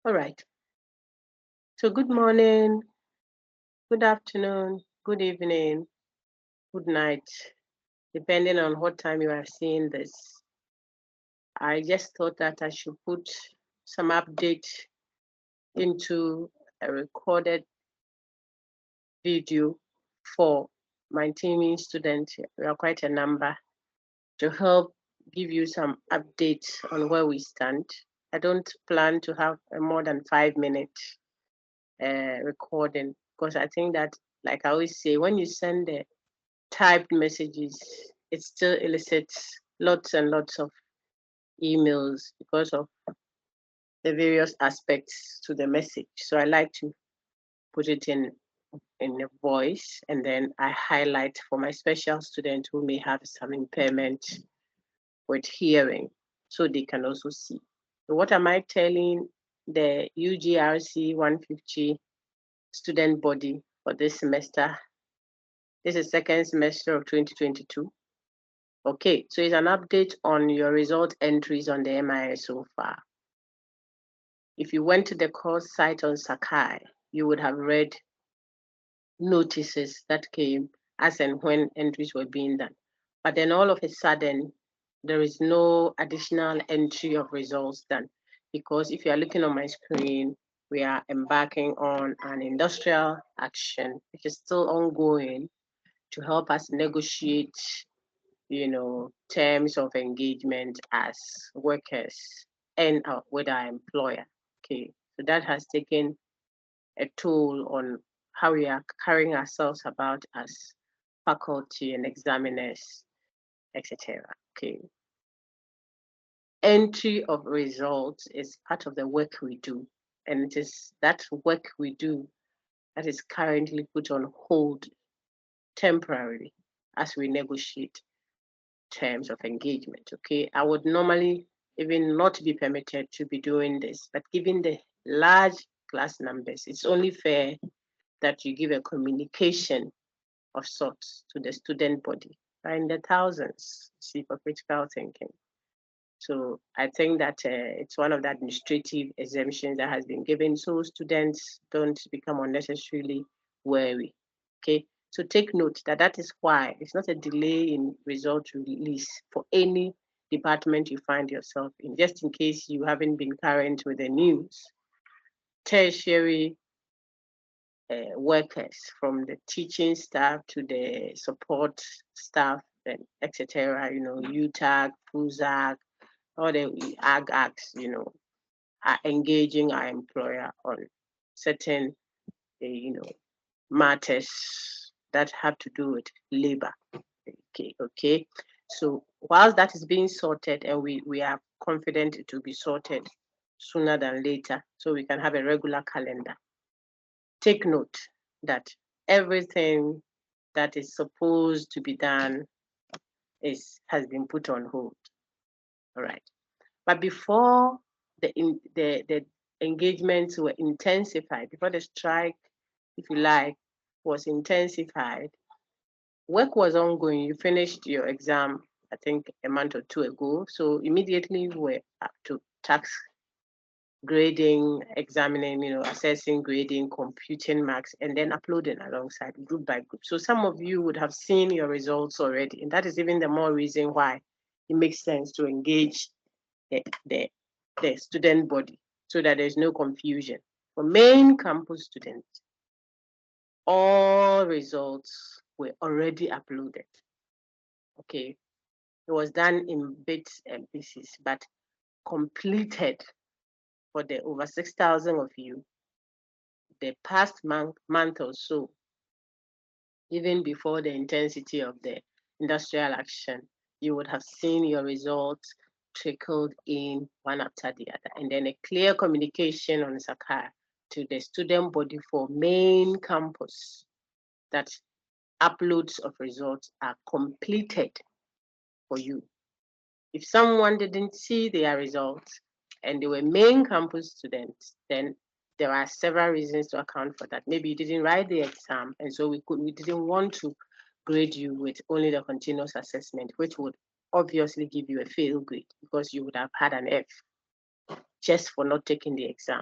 All right. So good morning, good afternoon, good evening, good night, depending on what time you are seeing this. I just thought that I should put some update into a recorded video for my teaming students. We are quite a number to help give you some updates on where we stand. I don't plan to have a more than 5 minute recording because I think that, like I always say, when you send the typed messages, it still elicits lots and lots of emails because of the various aspects to the message. So I like to put it in a voice, and then I highlight for my special students who may have some impairment with hearing, so they can also see. So what am I telling the UGRC150 student body for this semester? This is second semester of 2022. Okay, so it's an update on your result entries on the MIS so far. If you went to the course site on Sakai, you would have read notices that came as and when entries were being done. But then all of a sudden, there is no additional entry of results done, because if you are looking on my screen, we are embarking on an industrial action, which is still ongoing to help us negotiate, terms of engagement as workers and with our employer. Okay, so that has taken a toll on how we are carrying ourselves about as faculty and examiners, etc. Okay. Entry of results is part of the work we do, and it is that work we do that is currently put on hold temporarily as we negotiate terms of engagement. Okay, I would normally even not be permitted to be doing this, but given the large class numbers, it's only fair that you give a communication of sorts to the student body. In the thousands, see, for critical thinking. So I think that it's one of the administrative exemptions that has been given, so students don't become unnecessarily wary. Okay, so take note that that is why it's not a delay in result release for any department you find yourself in. Just in case you haven't been current with the news, tertiary workers, from the teaching staff to the support staff, and etc. UTAG, FUZAG, all the ag acts, are engaging our employer on certain, matters that have to do with labor. Okay. So whilst that is being sorted, and we are confident it will be sorted sooner than later, so we can have a regular calendar. Take note that everything that is supposed to be done has been put on hold. All right. But before the engagements were intensified, before the strike, if you like, was intensified, work was ongoing. You finished your exam, I think, a month or two ago. So immediately we were up to tax grading, examining, assessing, grading, computing marks, and then uploading alongside group by group. So some of you would have seen your results already. And that is even the more reason why it makes sense to engage the student body so that there's no confusion. For main campus students, all results were already uploaded. Okay. It was done in bits and pieces, but completed for the over 6,000 of you the past month or so, even before the intensity of the industrial action. You would have seen your results trickled in one after the other, and then a clear communication on Sakai to the student body for main campus that uploads of results are completed for you. If someone didn't see their results and they were main campus students, then there are several reasons to account for that. Maybe you didn't write the exam, and so we didn't want to grade you with only the continuous assessment, which would obviously give you a fail grade because you would have had an F just for not taking the exam.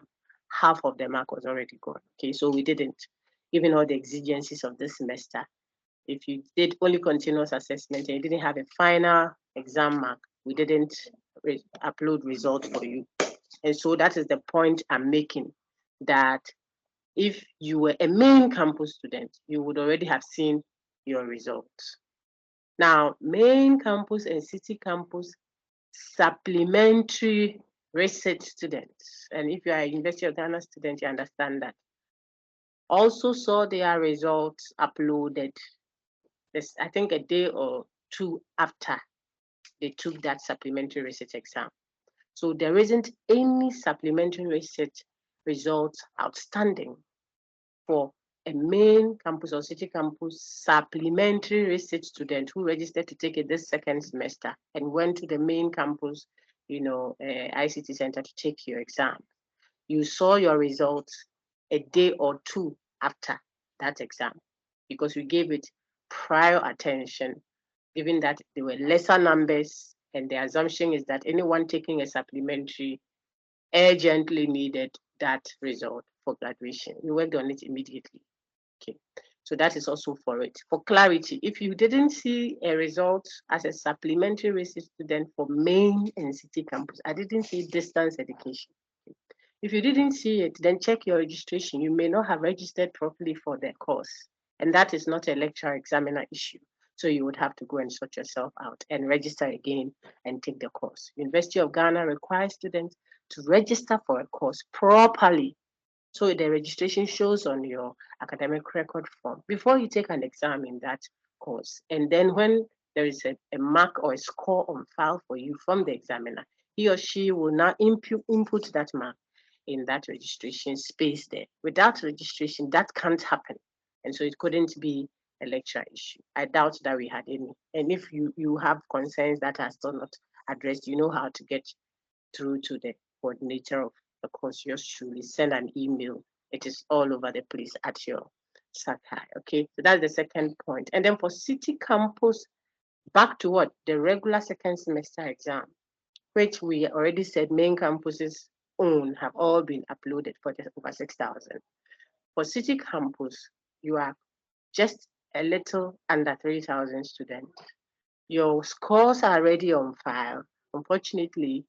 half of the mark was already gone. Okay, so we didn't, even all the exigencies of this semester. If you did only continuous assessment and you didn't have a final exam mark, we didn't upload results for you. And so that is the point I'm making, that if you were a main campus student, you would already have seen your results. Now, main campus and city campus supplementary research students, and if you are a University of Ghana student, you understand that, also saw their results uploaded, I think a day or two after they took that supplementary research exam. So there isn't any supplementary research results outstanding for a main campus or city campus supplementary research student who registered to take it this second semester and went to the main campus, ICT center to take your exam. You saw your results a day or two after that exam because we gave it prior attention, given that there were lesser numbers, and the assumption is that anyone taking a supplementary urgently needed that result for graduation. We worked on it immediately. Okay, so that is also for it. For clarity, if you didn't see a result as a supplementary research student for main and city campus, I didn't see distance education. If you didn't see it, then check your registration. You may not have registered properly for the course, and that is not a lecturer examiner issue. So you would have to go and sort yourself out and register again and take the course. University of Ghana requires students to register for a course properly. So the registration shows on your academic record form before you take an exam in that course. And then when there is a mark or a score on file for you from the examiner, he or she will now input that mark in that registration space there. Without registration, that can't happen. And so it couldn't be a lecture issue. I doubt that we had any. And if you have concerns that are still not addressed, you know how to get through to the coordinator of the course. Yours truly, send an email. It is all over the place at your Sakai. Okay, so that's the second point. And then for city campus, back to what? The regular second semester exam, which we already said main campuses own, have all been uploaded for the over 6,000. For city campus, you are just a little under 3,000 students. Your scores are already on file. Unfortunately,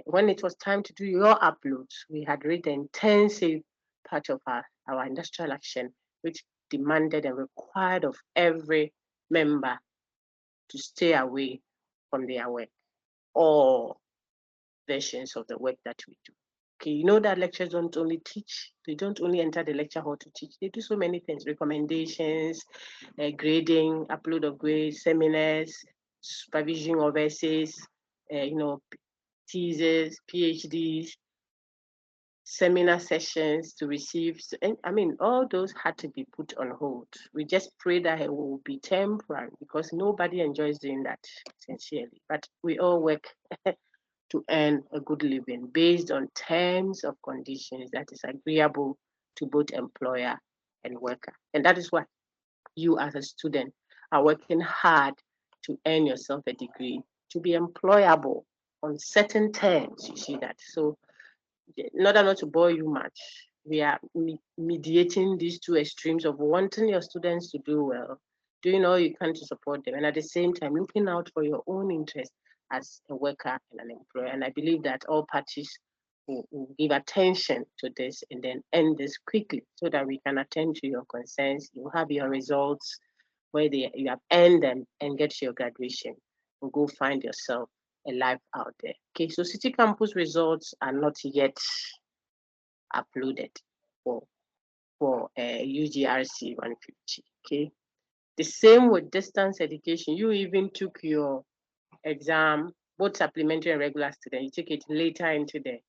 when it was time to do your uploads, we had read the intensive part of our industrial action, which demanded and required of every member to stay away from their work or versions of the work that we do. Okay, you know that lecturers don't only teach, they don't only enter the lecture hall to teach, they do so many things, recommendations, grading, upload of grades, seminars, supervision of essays, theses, PhDs, seminar sessions to receive. And I mean, all those had to be put on hold. We just pray that it will be temporary because nobody enjoys doing that, sincerely. But we all work to earn a good living based on terms of conditions that is agreeable to both employer and worker. And that is why you as a student are working hard to earn yourself a degree, to be employable on certain terms. You see that. So in order not to bore you much, we are mediating these two extremes of wanting your students to do well, doing all you can to support them, and at the same time looking out for your own interest as a worker and an employer. And I believe that all parties will give attention to this and then end this quickly so that we can attend to your concerns. You have your results where you have earned them and get your graduation and go find yourself a life out there. Okay, so city campus results are not yet uploaded for UGRC 150. Okay, the same with distance education. You even took your exam, both supplementary and regular student. You took it later into the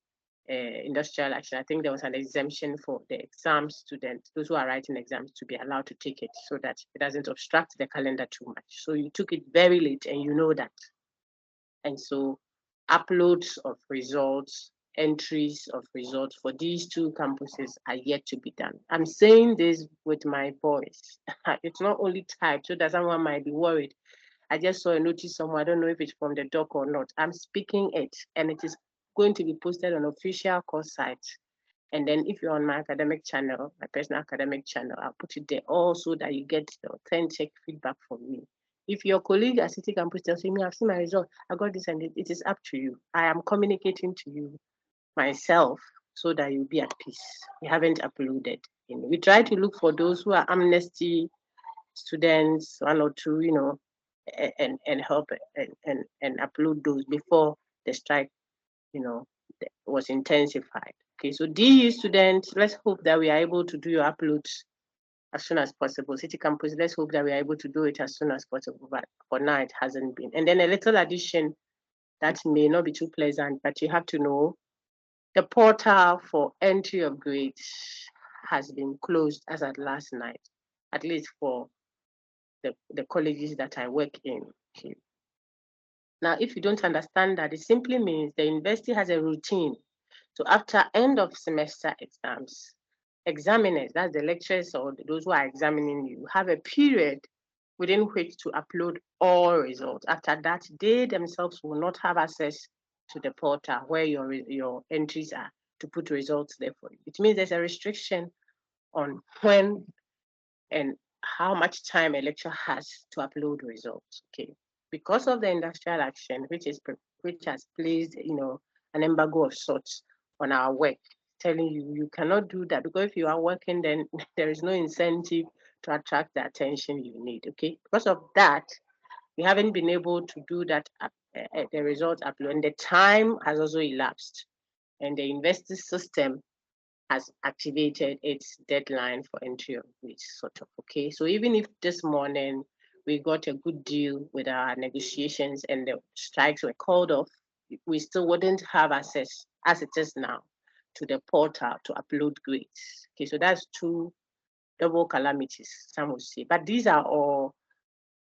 industrial action. I think there was an exemption for the exam students, those who are writing exams, to be allowed to take it so that it doesn't obstruct the calendar too much. So you took it very late, and you know that. And so uploads of results, entries of results for these two campuses are yet to be done. I'm saying this with my voice. It's not only typed, so that someone might be worried. I just saw a notice somewhere. I don't know if it's from the doc or not. I'm speaking it, and it is going to be posted on official course site And then if you're on my academic channel, my personal academic channel, I'll put it there also that you get the authentic feedback from me. If your colleague at City Campus tells you, I've seen my result, I got this, and it is up to you. I am communicating to you myself so that you'll be at peace. We haven't uploaded. We try to look for those who are amnesty students, one or two, and help and upload those before the strike, was intensified. Okay, so DU students, let's hope that we are able to do your uploads as soon as possible. City Campus, let's hope that we are able to do it as soon as possible, but for now it hasn't been. And then a little addition that may not be too pleasant, but you have to know the portal for entry of grades has been closed as at last night, at least for the colleges that I work in. Okay. Now, if you don't understand that, it simply means the university has a routine. So after end of semester exams, examiners, that's the lecturers or those who are examining you, have a period within which to upload all results. After that, they themselves will not have access to the portal where your entries are to put results there for you. It means there's a restriction on when and how much time a lecturer has to upload results. Okay, because of the industrial action, which has placed an embargo of sorts on our work, telling you cannot do that, because if you are working, then there is no incentive to attract the attention you need. Okay, because of that, we haven't been able to do that the result upload, and the time has also elapsed, and the investor system has activated its deadline for entry of which sort of. Okay, so even if this morning we got a good deal with our negotiations and the strikes were called off, we still wouldn't have access as it is now to the portal to upload grades. Okay, so that's two double calamities, some would say, but these are all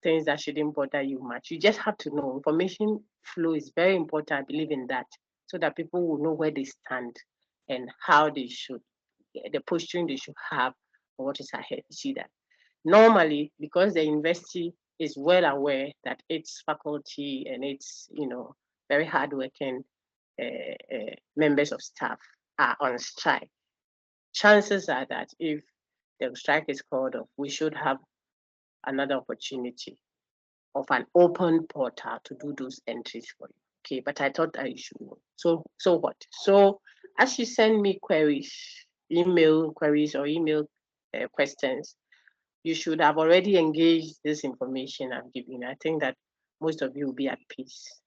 things that shouldn't bother you much. You just have to know information flow is very important. I believe in that, so that people will know where they stand and how they should, the posturing they should have, or what is ahead. You see that normally, because the university is well aware that its faculty and its very hardworking members of staff are on strike, chances are that if the strike is called off, we should have another opportunity of an open portal to do those entries for you. Okay, but I thought I should know. So what? So as you send me queries, email queries or email questions, you should have already engaged this information I'm giving. I think that most of you will be at peace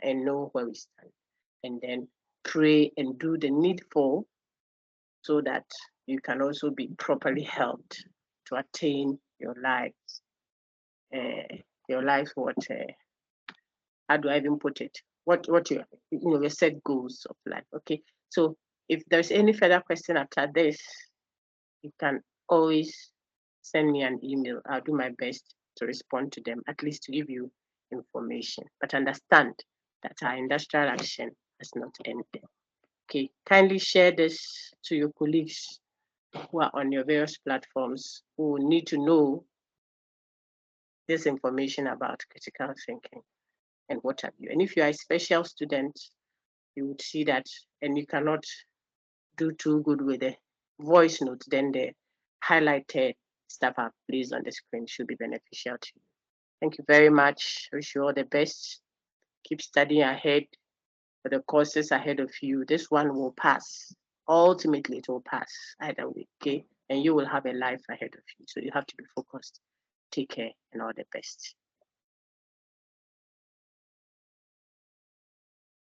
and know where we stand, and then pray and do the needful so that you can also be properly helped to attain your lives. What how do I even put it? What your set goals of life. Okay. So if there's any further question after this, you can always send me an email. I'll do my best to respond to them, at least to give you information. But understand that our industrial action has not ended. Okay. Kindly share this to your colleagues who are on your various platforms who need to know this information about critical thinking and what have you. And if you are a special student, you would see that, and you cannot do too good with the voice notes, then the highlighted stuff I've placed on the screen should be beneficial to you. Thank you very much. Wish you all the best. Keep studying ahead for the courses ahead of you. This one will pass. Ultimately, it will pass either way, okay? And you will have a life ahead of you. So you have to be focused. Take care and all the best.